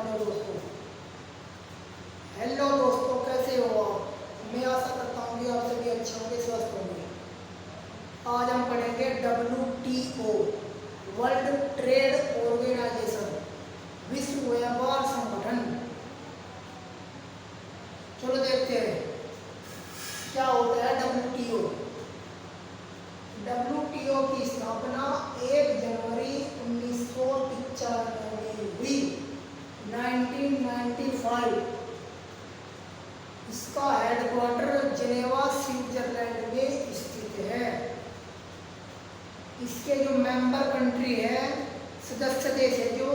अपने दोस्तों। हेलो दोस्तों, कैसे हो आप? मैं आशा करता हूँ कि आप सभी अच्छे होंगे, स्वस्थ होंगे। आज हम पढ़ेंगे WTO, वर्ल्ड ट्रेड ऑर्गेनाइजेशन, विश्व व्यापार संगठन। चलो देखते हैं क्या होता है WTO। WTO की स्थापना 1 जनवरी 1995 में हुई, 1995। इसका हेडक्वार्टर जिनेवा, स्विट्जरलैंड में स्थित है। इसके जो मेंबर कंट्री है, सदस्य देश है जो,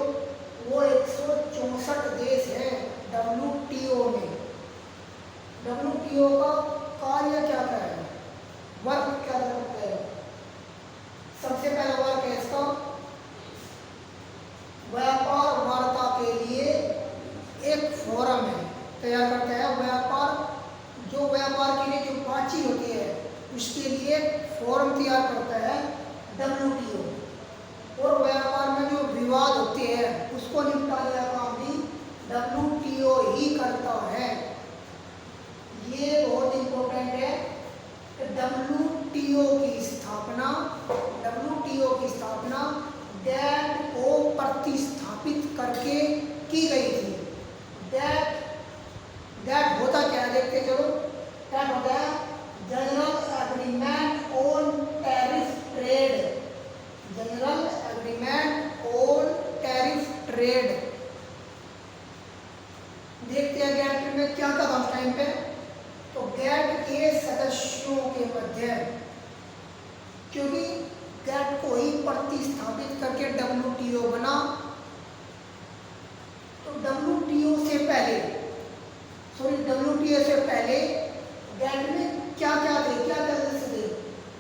वो 164 देश है WTO में। WTO का कार्य क्या है, वर्क क्या करता है? सबसे पहला वर्क है इसका व्यापार वार्ता के लिए एक फोरम है, तैयार करता है। जो व्यापार के लिए जो बातचीत होती है उसके लिए फोरम तैयार करता है WTO। और व्यापार में जो विवाद होते हैं उसको निपटाने का काम भी WTO ही करता है। ये बहुत इंपॉर्टेंट है कि WTO की स्थापना गैट को प्रतिस्थापित करके की गई थी। गैट होता क्या है देखते चलो। गैट होता है general agreement on tariff trade. General agreement on tariff trade. देखते हैं गैट में क्या था उस टाइम पे। तो गैट के सदस्यों के मध्य, क्योंकि गैट को ही प्रतिस्थापित करके WTO बना, तो WTO से पहले गैट में क्या क्या सदस्य थे?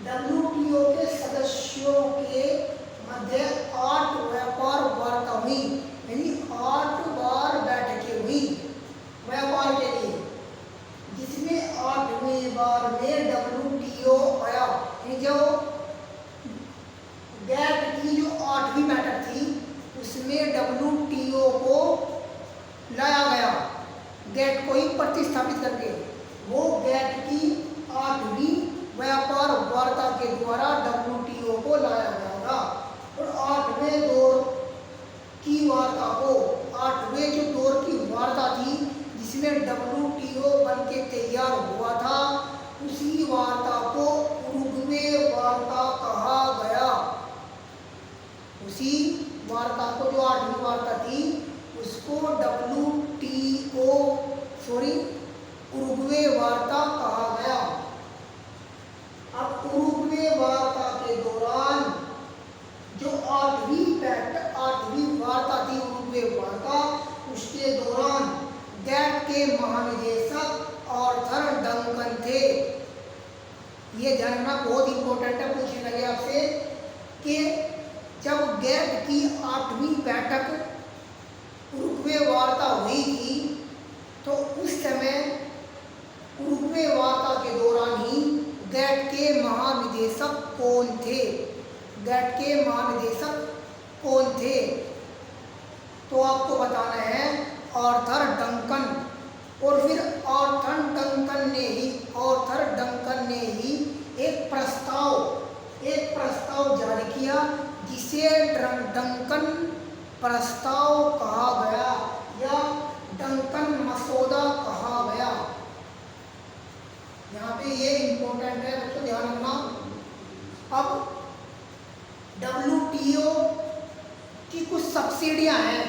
WTO के सदस्यों के मध्य 8 व्यापार वार्ता हुई, यानी 8 बार बैठकें हुई व्यापार के लिए, जिसमें 8वें बार में WTO आया। जो गैट की जो 8वीं बैठक थी उसमें WTO को लाया गया, गैट को ही प्रतिस्थापित करके। वो गैट की 8वीं व्यापार वार्ता के द्वारा WTO को लाया गया था। और 8वें दौर की वार्ता थी जिसमें WTO बन के तैयार हुआ था, उसी वार्ता को उरुग्वे वार्ता कहा गया। उसी वार्ता को, जो 8वीं वार्ता थी, उसको उरुग्वे वार्ता कहा गया। अब उरुग्वे वार्ता के दौरान जो 8वीं वार्ता थी, उरुग्वे वार्ता, उसके दौरान गैट के महानिदेशक आर्थर डंकन थे। ये जानना बहुत इंपॉर्टेंट है, पूछने लगे आपसे कि जब गैट की 8वीं बैठक उरुग्वे वार्ता हुई थी, तो उस समय उरुग्वे वार्ता के दौरान ही गैट के महानिदेशक कौन थे? तो आपको बताना है आर्थर डंकन। और फिर आर्थर डंकन ने ही एक प्रस्ताव जारी किया, जिसे डंकन प्रस्ताव कहा गया या डंकन मसौदा कहा गया। यहाँ पे ये इंपॉर्टेंट है, बच्चों ध्यान रखना। अब WTO की कुछ सब्सिडियां हैं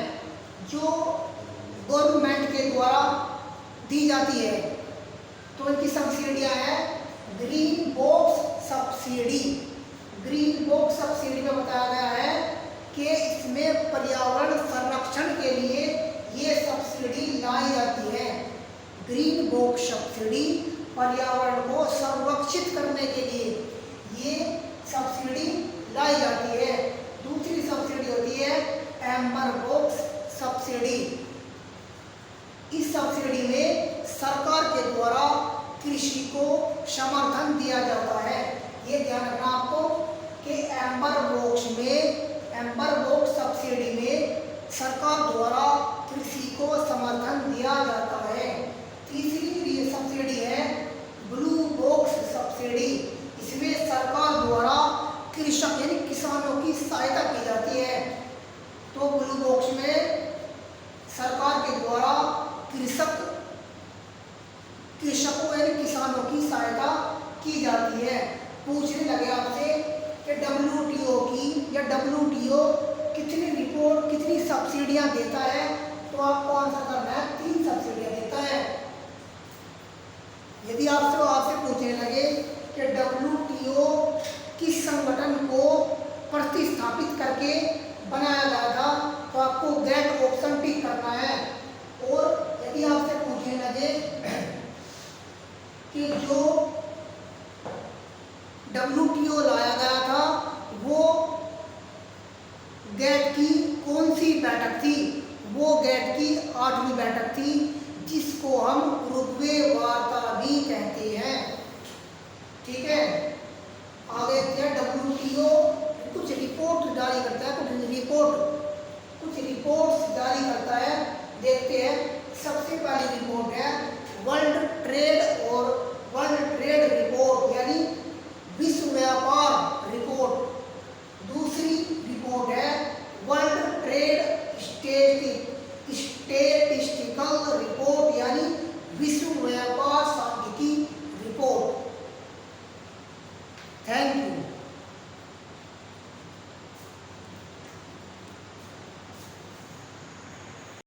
जो गवर्नमेंट के द्वारा दी जाती है। तो इनकी सब्सिडियां हैं ग्रीन बॉक्स सब्सिडी में बताया गया है कि इसमें पर्यावरण संरक्षण के लिए ये सब्सिडी लाई जाती है। ग्रीन बॉक्स सब्सिडी पर्यावरण को संरक्षित करने के लिए ये सब्सिडी लाई जाती है। दूसरी सब्सिडी होती है एम्बर बॉक्स सब्सिडी। इस सब्सिडी में सरकार के द्वारा कृषि को समर्थन दिया जाता है। ये ध्यान रखना आपको कि एम्बर बॉक्स सब्सिडी में सरकार द्वारा कृषि को समर्थन दिया जाता है। तीसरी सब्सिडी है ब्लू बॉक्स सब्सिडी। इसमें सरकार द्वारा कृषक यानी किसानों की सहायता की जाती है। तो ब्लू बॉक्स में सरकार के द्वारा कृषकों यानी किसानों की सहायता की जाती है। पूछने लगे आपसे कि WTO कितनी सब्सिडियां देता है, तो आपको आंसर करना है 3 सब्सिडियां देता है। यदि आपसे पूछने लगे कि WTO किस संगठन को प्रतिस्थापित करके बनाया गया था, तो आपको दैट ऑप्शन टिक करना है। और यदि आपसे पूछने लगे कि जो WTO लाया गया था वो गैट की कौन सी बैठक थी, वो गैट की 8वीं बैठक थी, जिसको हम उरुग्वे वार्ता भी कहते हैं। ठीक है, आगे क्या WTO कुछ रिपोर्ट जारी करता है, कुछ रिपोर्ट्स जारी करता है। देखते हैं, सबसे पहली रिपोर्ट है वर्ल्ड ट्रेड